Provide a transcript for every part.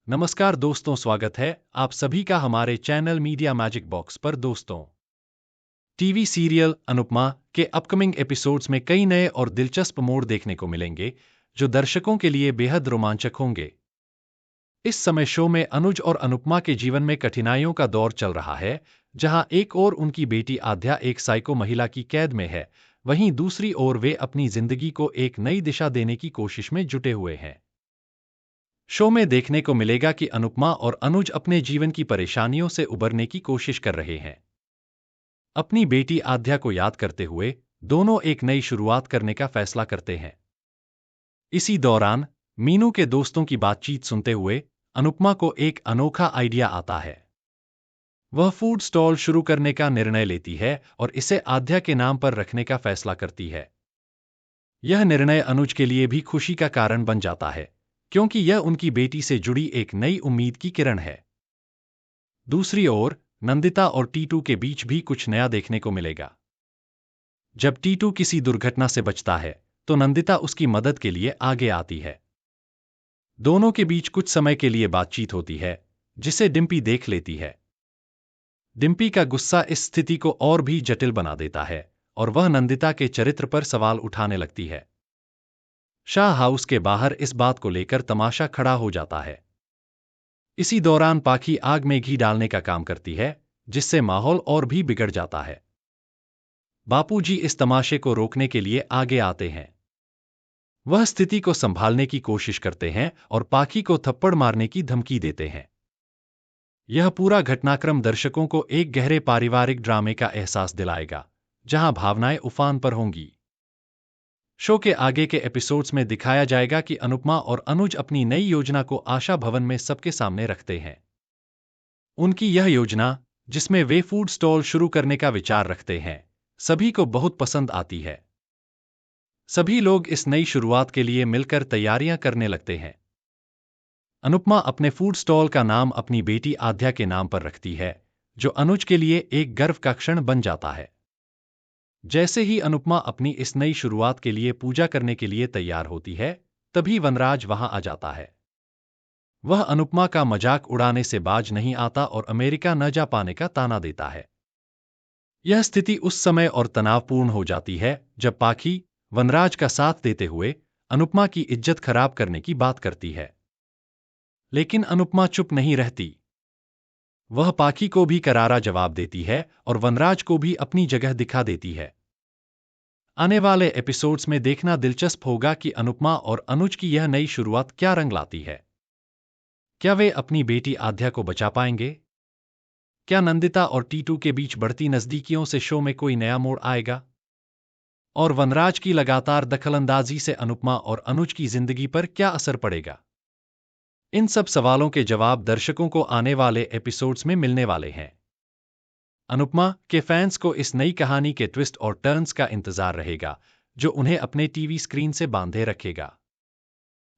नमस्कार दोस्तों, स्वागत है आप सभी का हमारे चैनल मीडिया मैजिक बॉक्स पर। दोस्तों, टीवी सीरियल अनुपमा के अपकमिंग एपिसोड्स में कई नए और दिलचस्प मोड़ देखने को मिलेंगे जो दर्शकों के लिए बेहद रोमांचक होंगे। इस समय शो में अनुज और अनुपमा के जीवन में कठिनाइयों का दौर चल रहा है, जहां एक ओर उनकी बेटी आद्या एक साइको महिला की कैद में है, वहीं दूसरी ओर वे अपनी जिंदगी को एक नई दिशा देने की कोशिश में जुटे हुए हैं। शो में देखने को मिलेगा कि अनुपमा और अनुज अपने जीवन की परेशानियों से उबरने की कोशिश कर रहे हैं। अपनी बेटी आद्या को याद करते हुए दोनों एक नई शुरुआत करने का फैसला करते हैं। इसी दौरान मीनू के दोस्तों की बातचीत सुनते हुए अनुपमा को एक अनोखा आइडिया आता है। वह फूड स्टॉल शुरू करने का निर्णय लेती है और इसे आद्या के नाम पर रखने का फैसला करती है। यह निर्णय अनुज के लिए भी खुशी का कारण बन जाता है, क्योंकि यह उनकी बेटी से जुड़ी एक नई उम्मीद की किरण है। दूसरी ओर नंदिता और टीटू के बीच भी कुछ नया देखने को मिलेगा। जब टीटू किसी दुर्घटना से बचता है तो नंदिता उसकी मदद के लिए आगे आती है। दोनों के बीच कुछ समय के लिए बातचीत होती है, जिसे डिम्पी देख लेती है। डिम्पी का गुस्सा इस स्थिति को और भी जटिल बना देता है और वह नंदिता के चरित्र पर सवाल उठाने लगती है। शाह हाउस के बाहर इस बात को लेकर तमाशा खड़ा हो जाता है। इसी दौरान पाखी आग में घी डालने का काम करती है, जिससे माहौल और भी बिगड़ जाता है। बापूजी इस तमाशे को रोकने के लिए आगे आते हैं। वह स्थिति को संभालने की कोशिश करते हैं और पाखी को थप्पड़ मारने की धमकी देते हैं। यह पूरा घटनाक्रम दर्शकों को एक गहरे पारिवारिक ड्रामे का एहसास दिलाएगा, जहां भावनाएं उफान पर होंगी। शो के आगे के एपिसोड्स में दिखाया जाएगा कि अनुपमा और अनुज अपनी नई योजना को आशा भवन में सबके सामने रखते हैं। उनकी यह योजना, जिसमें वे फूड स्टॉल शुरू करने का विचार रखते हैं, सभी को बहुत पसंद आती है। सभी लोग इस नई शुरुआत के लिए मिलकर तैयारियां करने लगते हैं। अनुपमा अपने फूड स्टॉल का नाम अपनी बेटी आद्या के नाम पर रखती है, जो अनुज के लिए एक गर्व का क्षण बन जाता है। जैसे ही अनुपमा अपनी इस नई शुरुआत के लिए पूजा करने के लिए तैयार होती है, तभी वनराज वहां आ जाता है। वह अनुपमा का मजाक उड़ाने से बाज नहीं आता और अमेरिका न जा पाने का ताना देता है। यह स्थिति उस समय और तनावपूर्ण हो जाती है जब पाखी वनराज का साथ देते हुए अनुपमा की इज्जत खराब करने की बात करती है। लेकिन अनुपमा चुप नहीं रहती। वह पाखी को भी करारा जवाब देती है और वनराज को भी अपनी जगह दिखा देती है। आने वाले एपिसोड्स में देखना दिलचस्प होगा कि अनुपमा और अनुज की यह नई शुरुआत क्या रंग लाती है। क्या वे अपनी बेटी आद्या को बचा पाएंगे? क्या नंदिता और टीटू के बीच बढ़ती नजदीकियों से शो में कोई नया मोड़ आएगा? और वनराज की लगातार दखलंदाजी से अनुपमा और अनुज की जिंदगी पर क्या असर पड़ेगा? इन सब सवालों के जवाब दर्शकों को आने वाले एपिसोड्स में मिलने वाले हैं। अनुपमा के फैंस को इस नई कहानी के ट्विस्ट और टर्न्स का इंतजार रहेगा, जो उन्हें अपने टीवी स्क्रीन से बांधे रखेगा।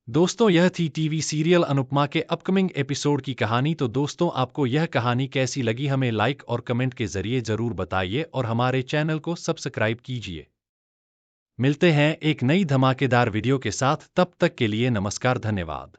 दोस्तों, यह थी टीवी सीरियल अनुपमा के अपकमिंग एपिसोड की कहानी। तो दोस्तों, आपको यह कहानी कैसी लगी हमें लाइक और कमेंट के जरिए जरूर बताइए और हमारे चैनल को सब्सक्राइब कीजिए। मिलते हैं एक नई धमाकेदार वीडियो के साथ, तब तक के लिए नमस्कार, धन्यवाद।